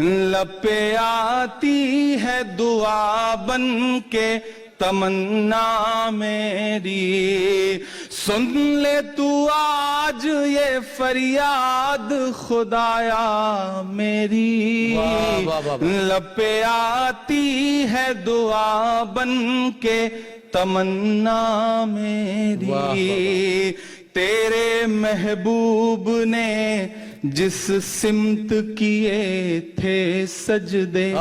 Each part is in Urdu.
لب پہ آتی ہے دعا بن کے تمنا میری، سن لے تو آج یہ فریاد خدایا میری۔ لب پہ آتی ہے دعا بن کے تمنا میری، تیرے محبوب نے جس سمت کیے تھے سجدے،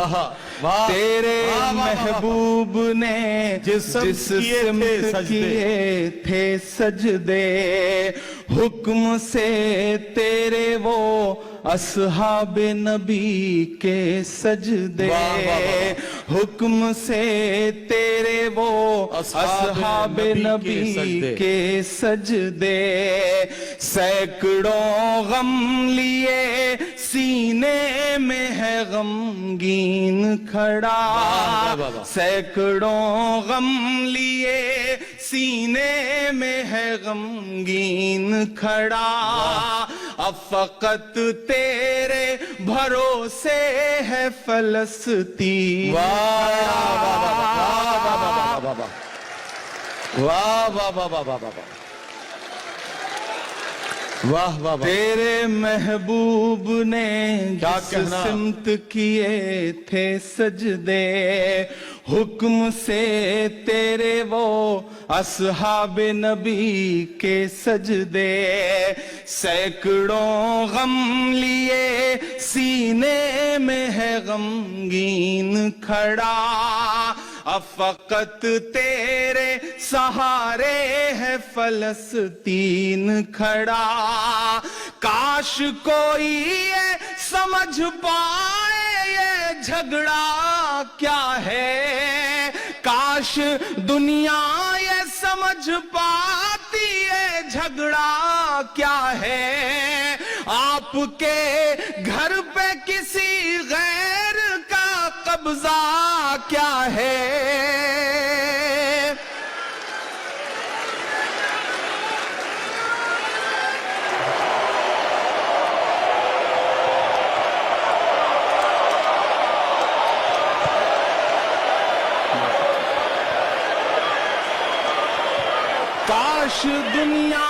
تیرے محبوب نے جس سمت کیے تھے سجدے، حکم سے تیرے وہ اصحاب نبی کے سجدے، حکم سے تیرے وہ اصحاب نبی کے سجدے، سینکڑوں غم لیے سینے میں ہے غمگین کھڑا، سینکڑوں غم لیے سینے میں ہے غمگین کھڑا، اب فقط تیرے بھروسے ہے فلسطین۔ تیرے محبوب نے جس سمت کیے تھے سجدے، حکم سے تیرے وہ اصحاب نبی کے سجدے، سینکڑوں غم لیے سینے میں ہے غمگین کھڑا، اب فقط تیرے سہارے ہے فلسطین کھڑا، کاش کوئی یہ سمجھ پائے یہ جھگڑا کیا ہے، کاش دنیا یہ سمجھ پاتی یہ جھگڑا کیا ہے، آپ کے گھر پہ کسی غیر کا قبضہ کیا ہے۔ کاش دنیا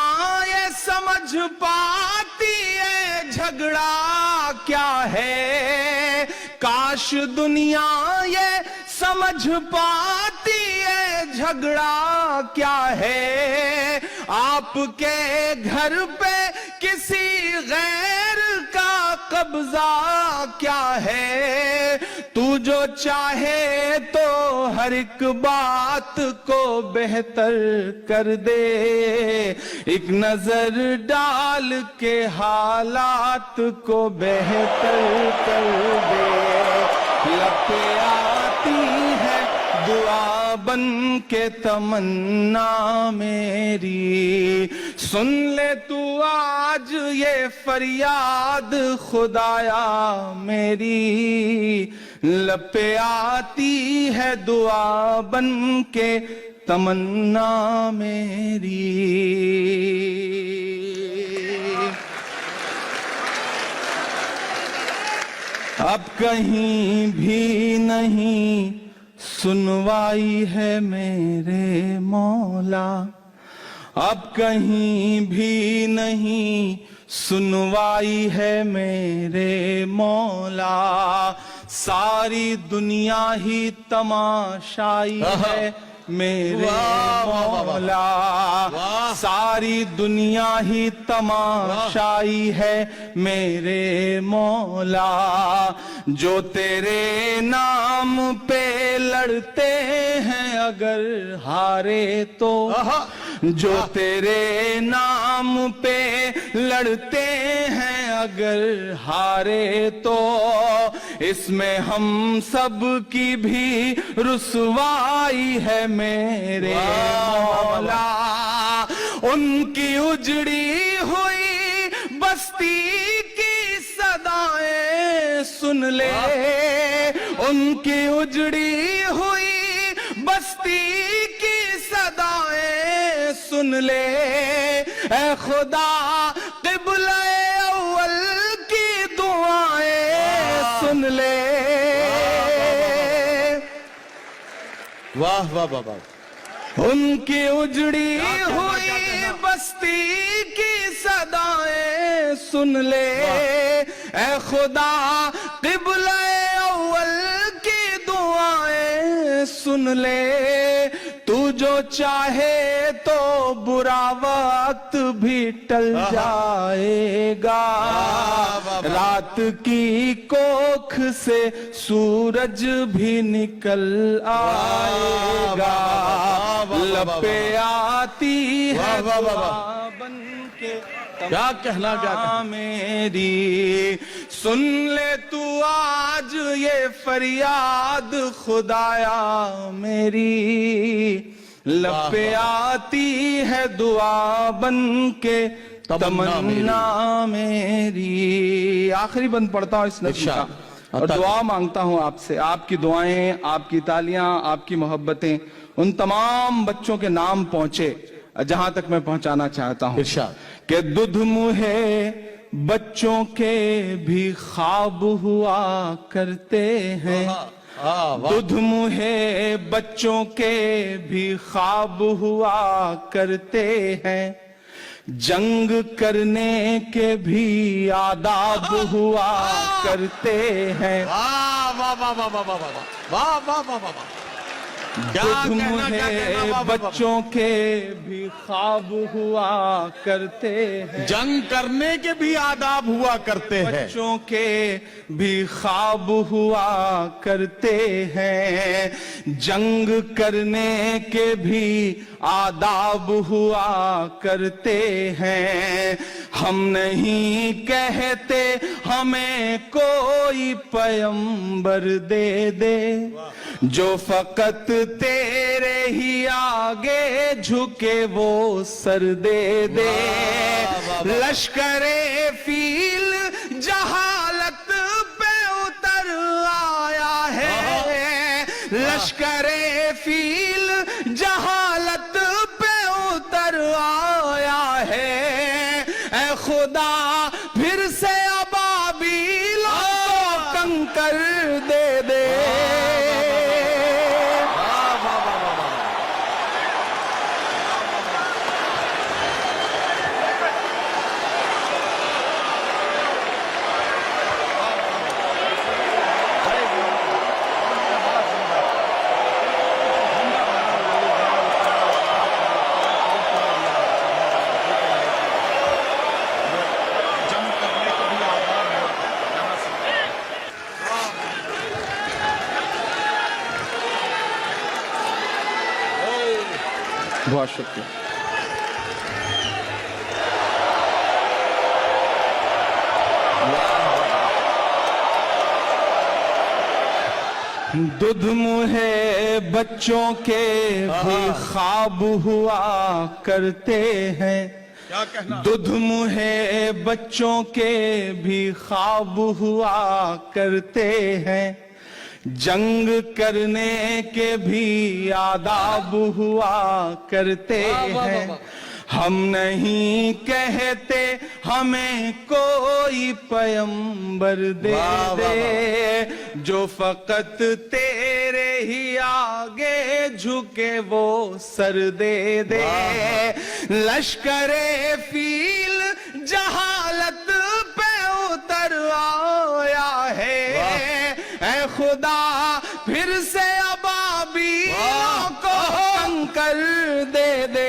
یہ سمجھ پاتی ہے جھگڑا کیا ہے، کاش دنیا یہ سمجھ پاتی ہے جھگڑا کیا ہے، آپ کے گھر پہ کسی غیر کا قبضہ کیا ہے، تو جو چاہے تو ہر ایک بات کو بہتر کر دے، ایک نظر ڈال کے حالات کو بہتر کر دے، لب پہ آتی ہے دعا بن کے تمنا میری، سن لے تو آج یہ فریاد خدایا میری، لب پہ آتی ہے دعا بن کے تمنا میری۔ اب کہیں بھی نہیں سنوائی ہے میرے مولا، اب کہیں بھی نہیں سنوائی ہے میرے مولا، ساری دنیا ہی تماشائی ہے میرے مولا، ساری دنیا ہی تماشائی ہے میرے مولا، جو تیرے نام پہ لڑتے ہیں اگر ہارے تو، جو تیرے نام پہ لڑتے ہیں اگر ہارے تو، اس میں ہم سب کی بھی رسوائی ہے میرے مولا، ان کی اجڑی ہوئی بستی کی صدائیں سن لے، ان کی اجڑی ہوئی بستی کی صدائیں سن لے، اے خدا قبلہ اول کی دعائیں سن لے. واہ واہ واہ واہ. ان کی اجڑی ہوئی بستی کی صدائیں سن لے. اے خدا قبلہ اول کی دعائیں سن لے. تو جو چاہے تو برا وقت بھی ٹل جائے گا. رات کی کوکھ سے سورج بھی نکل آئے گا. لپے آتی ہے دعا بن کے کیا کہنا کیا میری. سن لے تو آج یہ فریاد خدایا میری. لپے آتی ہے دعا بن کے تمنا میری. آخری بند پڑھتا ہوں اس نظم کا اور دعا مانگتا ہوں آپ سے. آپ کی دعائیں، آپ کی تالیاں، آپ کی محبتیں ان تمام بچوں کے نام پہنچے جہاں تک میں پہنچانا چاہتا ہوں کہ دودھ منہے بچوں کے بھی خواب ہوا کرتے ہیں. دودھ منہے بچوں کے بھی خواب ہوا کرتے ہیں. جنگ کرنے کے بھی آداب ہوا کرتے ہیں. واہ واہ واہ واہ واہ واہ واہ واہ واہ واہ. دودھ منہے بچوں کے بھی خواب ہوا کرتے ہیں. جنگ کرنے کے بھی آداب ہوا کرتے ہیں. بچوں کے بھی خواب ہوا کرتے ہیں. جنگ کرنے کے بھی آداب ہوا کرتے ہیں. ہم نہیں کہتے ہمیں کوئی پیغمبر دے دے جو فقط تیرے ہی آگے جھکے وہ سر دے دے. لشکر فیل جہالت پہ اتر آیا ہے. لشکر فیل جہالت پہ اتر آیا ہے. اے خدا پھر سے ابابیلوں کو کنکر دے دے. بہت شکریہ. دودھ منہے بچوں کے بھی خواب ہوا کرتے ہیں. دودھ منہے بچوں کے بھی خواب ہوا کرتے ہیں. جنگ کرنے کے بھی آداب ہوا کرتے ہیں. ہم نہیں کہتے ہمیں کوئی پیغمبر دے دے جو فقط تیرے ہی آگے جھکے وہ سر دے دے. لشکر فیل جہالت پہ اتر آیا ہے. اے خدا پھر سے ابابیلوں کو کنکر دے دے.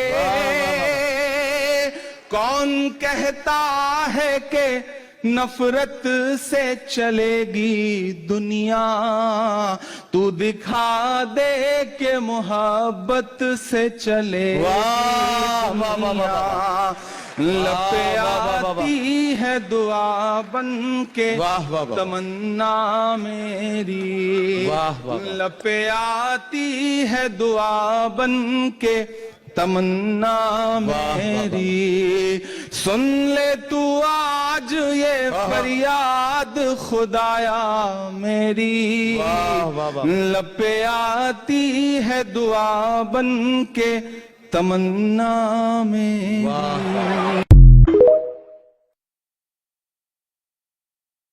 کون کہتا ہے کہ نفرت سے چلے گی دنیا. تو دکھا دے کہ محبت سے چلے گی دنیا. لپے آتی ہے دعا بن کے تمنا میری. لپے آتی ہے دعا بن کے تمنا میری. سن لے تو آج یہ فریاد خدایا میری. لپے آتی ہے دعا بن کے تمنا میری.